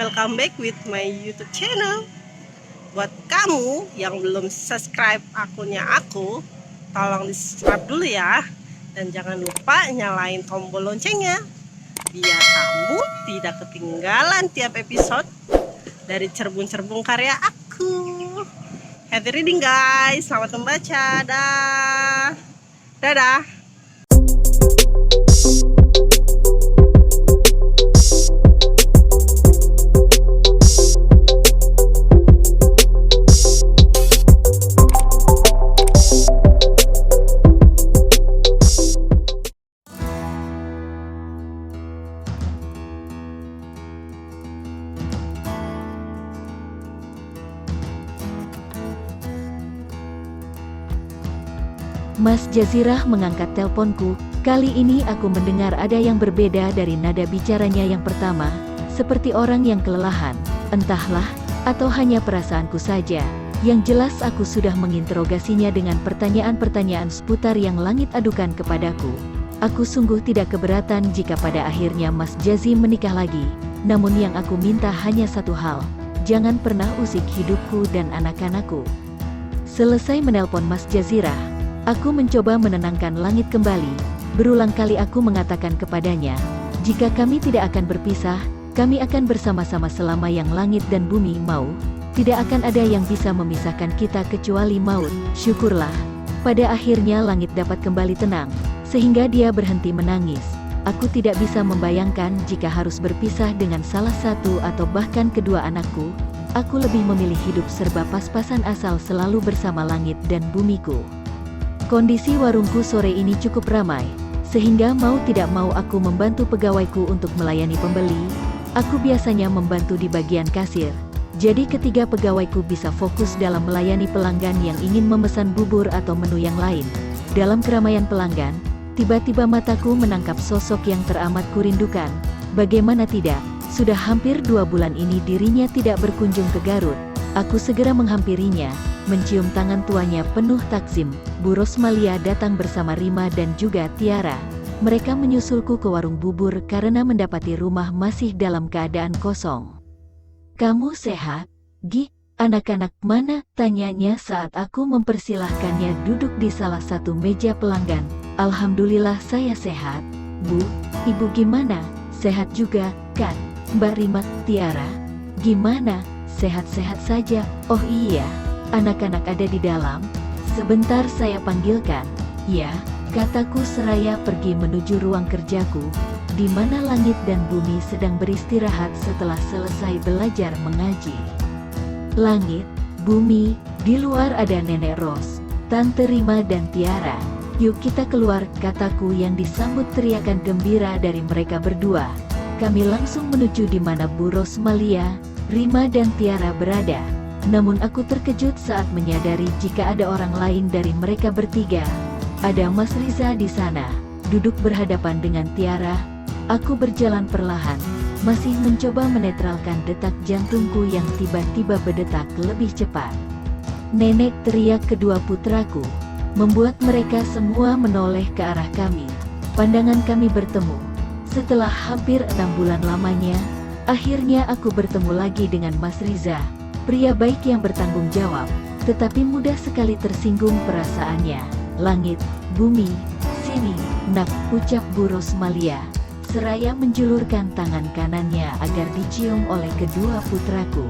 welcome back with my YouTube channel. Buat kamu yang belum subscribe akunnya aku, tolong di subscribe dulu ya. Dan jangan lupa nyalain tombol loncengnya, biar kamu tidak ketinggalan tiap episode dari cerbung-cerbung karya aku. Happy reading guys, selamat membaca. Dadah. Mas Jazirah mengangkat teleponku. Kali ini aku mendengar ada yang berbeda dari nada bicaranya yang pertama, seperti orang yang kelelahan. Entahlah, atau hanya perasaanku saja. Yang jelas aku sudah menginterogasinya dengan pertanyaan-pertanyaan seputar yang langit adukan kepadaku. Aku sungguh tidak keberatan jika pada akhirnya Mas Jazi menikah lagi. Namun yang aku minta hanya satu hal, jangan pernah usik hidupku dan anak-anakku. Selesai menelpon Mas Jazirah, aku mencoba menenangkan langit kembali. Berulang kali aku mengatakan kepadanya, jika kami tidak akan berpisah, kami akan bersama-sama selama yang langit dan bumi mau. Tidak akan ada yang bisa memisahkan kita kecuali maut. Syukurlah, pada akhirnya langit dapat kembali tenang, sehingga dia berhenti menangis. Aku tidak bisa membayangkan jika harus berpisah dengan salah satu atau bahkan kedua anakku. Aku lebih memilih hidup serba pas-pasan asal selalu bersama langit dan bumiku. Kondisi warungku sore ini cukup ramai, sehingga mau tidak mau aku membantu pegawaiku untuk melayani pembeli. Aku biasanya membantu di bagian kasir, jadi ketiga pegawaiku bisa fokus dalam melayani pelanggan yang ingin memesan bubur atau menu yang lain. Dalam keramaian pelanggan, tiba-tiba mataku menangkap sosok yang teramat kurindukan. Bagaimana tidak, sudah hampir 2 bulan ini dirinya tidak berkunjung ke Garut. Aku segera menghampirinya, mencium tangan tuanya penuh takzim. Bu Rosmalia datang bersama Rima dan juga Tiara. Mereka menyusulku ke warung bubur karena mendapati rumah masih dalam keadaan kosong. "Kamu sehat, Gi? Anak-anak mana?" tanyanya saat aku mempersilahkannya duduk di salah satu meja pelanggan. "Alhamdulillah saya sehat, Bu. Ibu gimana? Sehat juga, kan, Mbak Rima?" "Tiara, gimana? Sehat-sehat saja." "Oh iya, anak-anak ada di dalam? Sebentar saya panggilkan." "Ya," kataku seraya pergi menuju ruang kerjaku, di mana langit dan bumi sedang beristirahat setelah selesai belajar mengaji. "Langit, bumi, di luar ada Nenek Ros, Tante Rima dan Tiara. Yuk kita keluar," kataku yang disambut teriakan gembira dari mereka berdua. Kami langsung menuju di mana Bu Rosmalia, Rima dan Tiara berada. Namun aku terkejut saat menyadari jika ada orang lain dari mereka bertiga. Ada Mas Riza di sana, duduk berhadapan dengan Tiara. Aku berjalan perlahan, masih mencoba menetralkan detak jantungku yang tiba-tiba berdetak lebih cepat. "Nenek!" teriak kedua putraku, membuat mereka semua menoleh ke arah kami. Pandangan kami bertemu. Setelah hampir 6 bulan lamanya, akhirnya aku bertemu lagi dengan Mas Riza. Pria baik yang bertanggung jawab, tetapi mudah sekali tersinggung perasaannya. "Langit, bumi, sini, nak," ucap Bu Rosmalia, seraya menjulurkan tangan kanannya agar dicium oleh kedua putraku.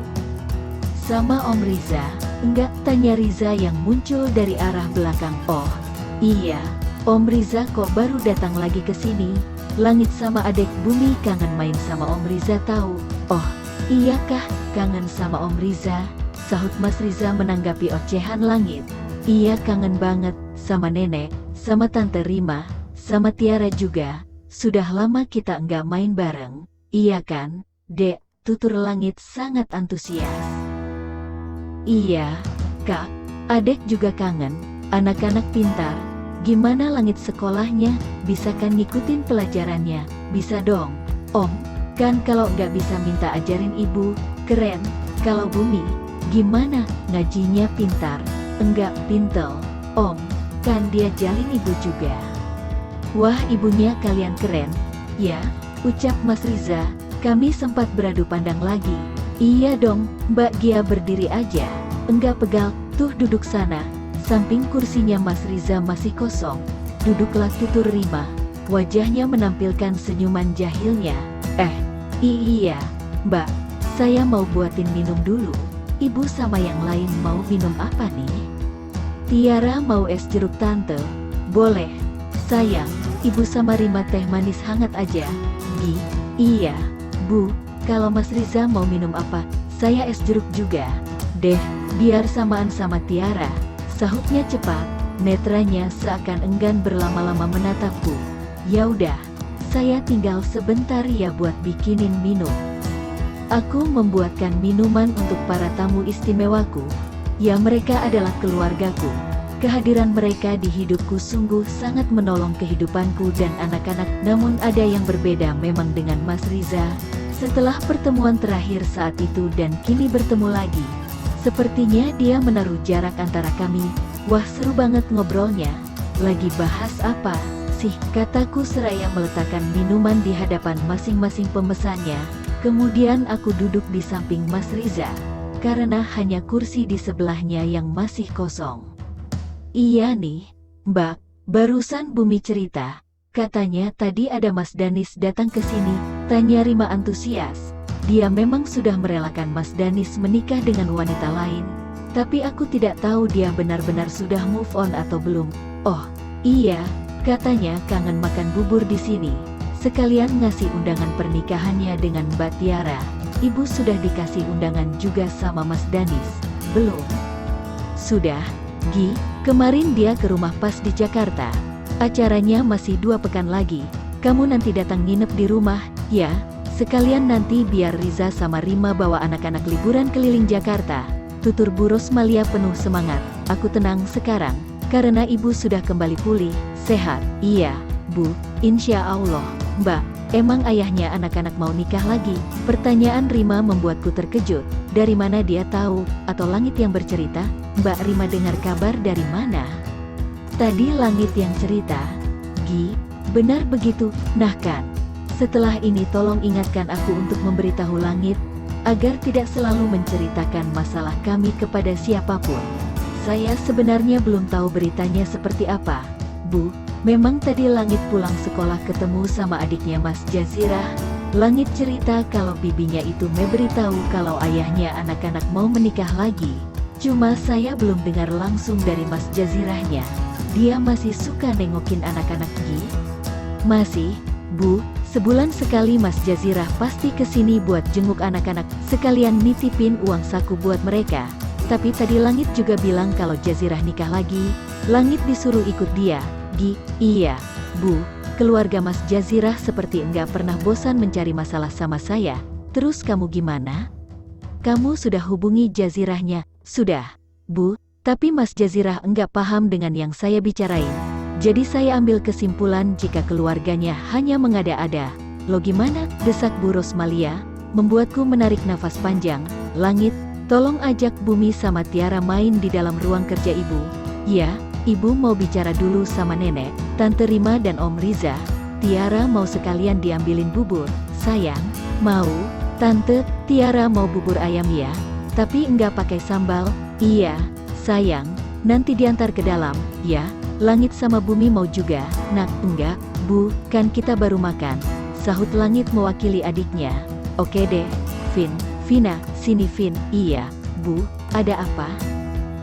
"Sama Om Riza, enggak?" tanya Riza yang muncul dari arah belakang. "Oh, iya, Om Riza kok baru datang lagi ke sini? Langit sama adek bumi kangen main sama Om Riza tahu." "Oh, iyakah, kangen sama Om Riza?" sahut Mas Riza menanggapi ocehan langit. "Iya kangen banget, sama nenek, sama Tante Rima, sama Tiara juga. Sudah lama kita enggak main bareng." "Iya kan, Dek?" tutur langit sangat antusias. "Iya, Kak, adek juga kangen. Anak-anak pintar. Gimana langit sekolahnya? Bisa kan ngikutin pelajarannya?" "Bisa dong, Om. Kan kalau nggak bisa minta ajarin ibu, keren." "Kalau bumi, gimana? Ngajinya pintar?" "Enggak pintel, Om. Kan dia jalin ibu juga." "Wah ibunya kalian keren." "Ya," ucap Mas Riza, Kami sempat beradu pandang lagi. Iya dong, Mbak Gia berdiri aja. Enggak pegal, tuh duduk sana. Samping kursinya Mas Riza masih kosong. Duduklah, tutur Rima. Wajahnya menampilkan senyuman jahilnya. Iya, Mbak. Saya mau buatin minum dulu. Ibu sama yang lain mau minum apa nih? Tiara mau es jeruk tante. Boleh. Sayang, Ibu sama Rima teh manis hangat aja. Iya, Bu. Kalau Mas Riza mau minum apa, saya es jeruk juga. Deh, biar samaan sama Tiara. Sahutnya cepat, netranya seakan enggan berlama-lama menatapku. Ya udah, saya tinggal sebentar ya buat bikinin minum. Aku membuatkan minuman untuk para tamu istimewaku. Ya, mereka adalah keluargaku. Kehadiran mereka di hidupku sungguh sangat menolong kehidupanku dan anak-anak. Namun ada yang berbeda memang dengan Mas Riza. Setelah pertemuan terakhir saat itu dan kini bertemu lagi, sepertinya dia menaruh jarak antara kami. Wah, seru banget ngobrolnya. Lagi bahas apa sih? Kataku seraya meletakkan minuman di hadapan masing-masing pemesannya. Kemudian aku duduk di samping Mas Riza, karena hanya kursi di sebelahnya yang masih kosong. Iya nih, Mbak, barusan Bumi cerita. Katanya tadi ada Mas Danis datang ke sini, tanya Rima antusias. Dia memang sudah merelakan Mas Danis menikah dengan wanita lain. Tapi aku tidak tahu dia benar-benar sudah move on atau belum. Oh, iya, katanya kangen makan bubur di sini. Sekalian ngasih undangan pernikahannya dengan Mbak Tiara. Ibu sudah dikasih undangan juga sama Mas Danis. Belum? Sudah, kemarin dia ke rumah pas di Jakarta. Acaranya masih 2 pekan lagi. Kamu nanti datang nginep di rumah, ya? Sekalian nanti biar Riza sama Rima bawa anak-anak liburan keliling Jakarta. Tutur Bu Rosmalia penuh semangat. Aku tenang sekarang, karena ibu sudah kembali pulih, sehat. Iya, Bu, insya Allah. Mbak, emang ayahnya anak-anak mau nikah lagi? Pertanyaan Rima membuatku terkejut. Dari mana dia tahu? Atau Langit yang bercerita? Mbak Rima dengar kabar dari mana? Tadi Langit yang cerita. Benar begitu? Nah kan. Setelah ini tolong ingatkan aku untuk memberitahu Langit, agar tidak selalu menceritakan masalah kami kepada siapapun. Saya sebenarnya belum tahu beritanya seperti apa, Bu. Memang tadi Langit pulang sekolah ketemu sama adiknya Mas Jazirah. Langit cerita kalau bibinya itu memberitahu kalau ayahnya anak-anak mau menikah lagi. Cuma saya belum dengar langsung dari Mas Jazirahnya. Dia masih suka nengokin anak-anak Masih, Bu. Sebulan sekali Mas Jazirah pasti kesini buat jenguk anak-anak, sekalian nitipin uang saku buat mereka. Tapi tadi Langit juga bilang kalau Jazirah nikah lagi. Langit disuruh ikut dia. Iya, Bu. Keluarga Mas Jazirah seperti enggak pernah bosan mencari masalah sama saya. Terus kamu gimana? Kamu sudah hubungi Jazirahnya? Sudah, Bu. Tapi Mas Jazirah enggak paham dengan yang saya bicarain. Jadi saya ambil kesimpulan jika keluarganya hanya mengada-ada. Lo gimana? Desak Bu Rosmalia, membuatku menarik nafas panjang. Langit, tolong ajak Bumi sama Tiara main di dalam ruang kerja Ibu. Ya, Ibu mau bicara dulu sama Nenek, Tante Rima dan Om Riza. Tiara mau sekalian diambilin bubur. Sayang, mau. Tante, Tiara mau bubur ayam ya? Tapi enggak pakai sambal. Iya, sayang. Nanti diantar ke dalam, ya? Langit sama Bumi mau juga. Nak, enggak, Bu, kan kita baru makan. Sahut Langit mewakili adiknya. Oke deh, Vina, sini Vin. Iya, Bu, ada apa?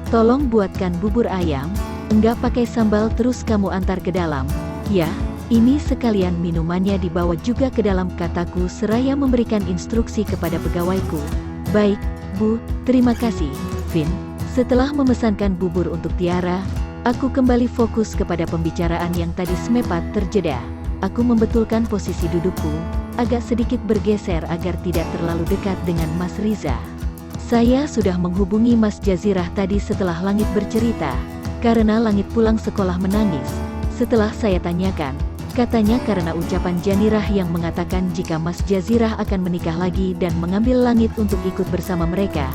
Tolong buatkan bubur ayam. Enggak pakai sambal terus kamu antar ke dalam. Ya, ini sekalian minumannya dibawa juga ke dalam, kataku seraya memberikan instruksi kepada pegawaiku. Baik, Bu, terima kasih, Vin. Setelah memesankan bubur untuk Tiara, aku kembali fokus kepada pembicaraan yang tadi sempat terjeda. Aku membetulkan posisi dudukku, agak sedikit bergeser agar tidak terlalu dekat dengan Mas Riza. Saya sudah menghubungi Mas Jazirah tadi setelah Langit bercerita, karena Langit pulang sekolah menangis. Setelah saya tanyakan, katanya karena ucapan Janirah yang mengatakan jika Mas Jazirah akan menikah lagi dan mengambil Langit untuk ikut bersama mereka.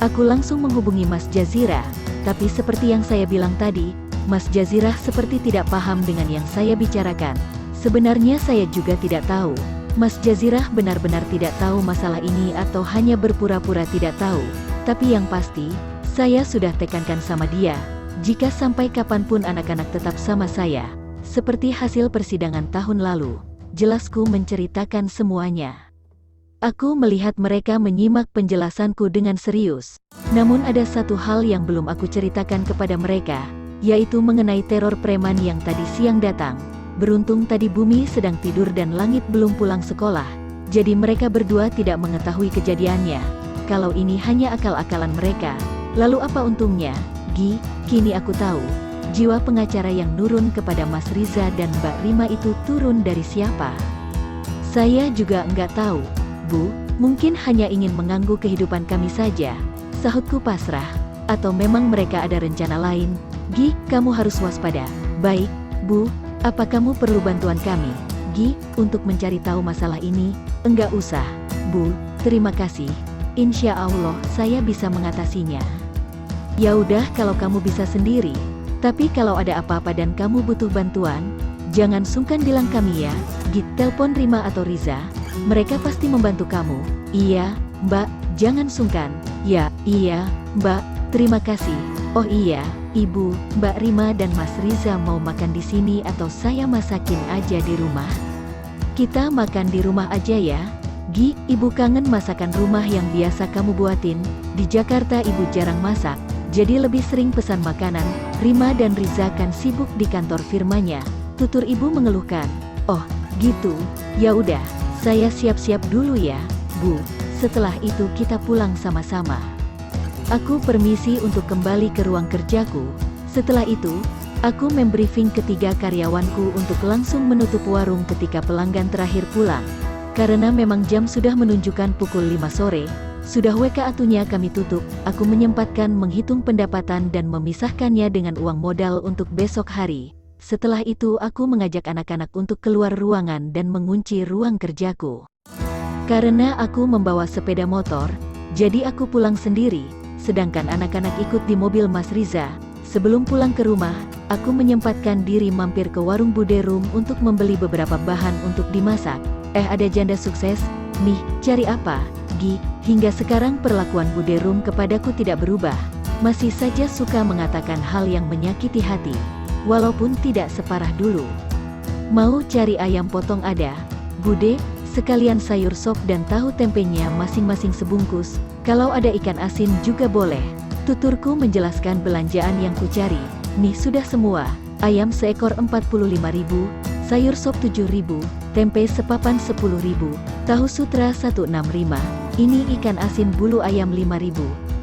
Aku langsung menghubungi Mas Jazirah, tapi seperti yang saya bilang tadi, Mas Jazirah seperti tidak paham dengan yang saya bicarakan. Sebenarnya saya juga tidak tahu, Mas Jazirah benar-benar tidak tahu masalah ini atau hanya berpura-pura tidak tahu. Tapi yang pasti, saya sudah tekankan sama dia, jika sampai kapanpun anak-anak tetap sama saya. Seperti hasil persidangan tahun lalu, jelasku menceritakan semuanya. Aku melihat mereka menyimak penjelasanku dengan serius. Namun ada satu hal yang belum aku ceritakan kepada mereka, yaitu mengenai teror preman yang tadi siang datang. Beruntung tadi bumi sedang tidur dan langit belum pulang sekolah, jadi mereka berdua tidak mengetahui kejadiannya. Kalau ini hanya akal-akalan mereka, lalu apa untungnya? Kini aku tahu, jiwa pengacara yang nurun kepada Mas Riza dan Mbak Rima itu turun dari siapa. Saya juga enggak tahu, Bu, mungkin hanya ingin mengganggu kehidupan kami saja, sahutku pasrah. Atau memang mereka ada rencana lain? Kamu harus waspada. Baik, Bu, apa kamu perlu bantuan kami? Untuk mencari tahu masalah ini? Enggak usah, Bu, terima kasih. Insya Allah saya bisa mengatasinya. Ya udah kalau kamu bisa sendiri. Tapi kalau ada apa-apa dan kamu butuh bantuan, jangan sungkan bilang kami ya. Telepon Rima atau Riza, mereka pasti membantu kamu. Iya, Mbak, jangan sungkan. Ya, iya, Mbak, terima kasih. Oh iya, Ibu, Mbak Rima dan Mas Riza mau makan di sini atau saya masakin aja di rumah? Kita makan di rumah aja ya. Ibu kangen masakan rumah yang biasa kamu buatin. Di Jakarta ibu jarang masak, jadi lebih sering pesan makanan. Rima dan Riza kan sibuk di kantor firmanya, tutur ibu mengeluhkan. Oh, gitu. Ya udah, saya siap-siap dulu ya, Bu. Setelah itu kita pulang sama-sama. Aku permisi untuk kembali ke ruang kerjaku. Setelah itu, aku membriefing ketiga karyawanku untuk langsung menutup warung ketika pelanggan terakhir pulang. Karena memang jam sudah menunjukkan pukul 5 sore, sudah WKA-nya kami tutup. Aku menyempatkan menghitung pendapatan dan memisahkannya dengan uang modal untuk besok hari. Setelah itu aku mengajak anak-anak untuk keluar ruangan dan mengunci ruang kerjaku. Karena aku membawa sepeda motor, jadi aku pulang sendiri, sedangkan anak-anak ikut di mobil Mas Riza. Sebelum pulang ke rumah, aku menyempatkan diri mampir ke warung Bude Room untuk membeli beberapa bahan untuk dimasak. Ada janda sukses, nih, cari apa? Hingga sekarang perlakuan Bude Room kepadaku tidak berubah. Masih saja suka mengatakan hal yang menyakiti hati, walaupun tidak separah dulu. Mau cari ayam potong ada, Bude? Sekalian sayur sop dan tahu tempenya masing-masing sebungkus. Kalau ada ikan asin juga boleh. Tuturku menjelaskan belanjaan yang kucari. Nih sudah semua. Ayam seekor 45.000, sayur sop 7.000, tempe sepapan 10.000, tahu sutra 165. Ini ikan asin bulu ayam 5.000.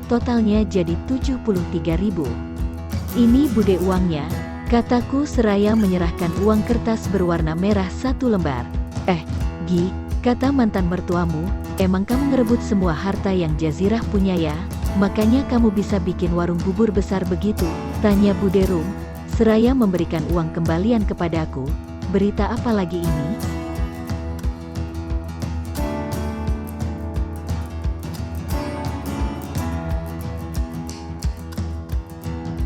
Totalnya jadi 73.000. Ini Bude uangnya, kataku seraya menyerahkan uang kertas berwarna merah 1 lembar. Kata mantan mertuamu, emang kamu ngerebut semua harta yang Jazirah punya ya? Makanya kamu bisa bikin warung bubur besar begitu? Tanya Bude Room, seraya memberikan uang kembalian kepadaku. Berita apa lagi ini?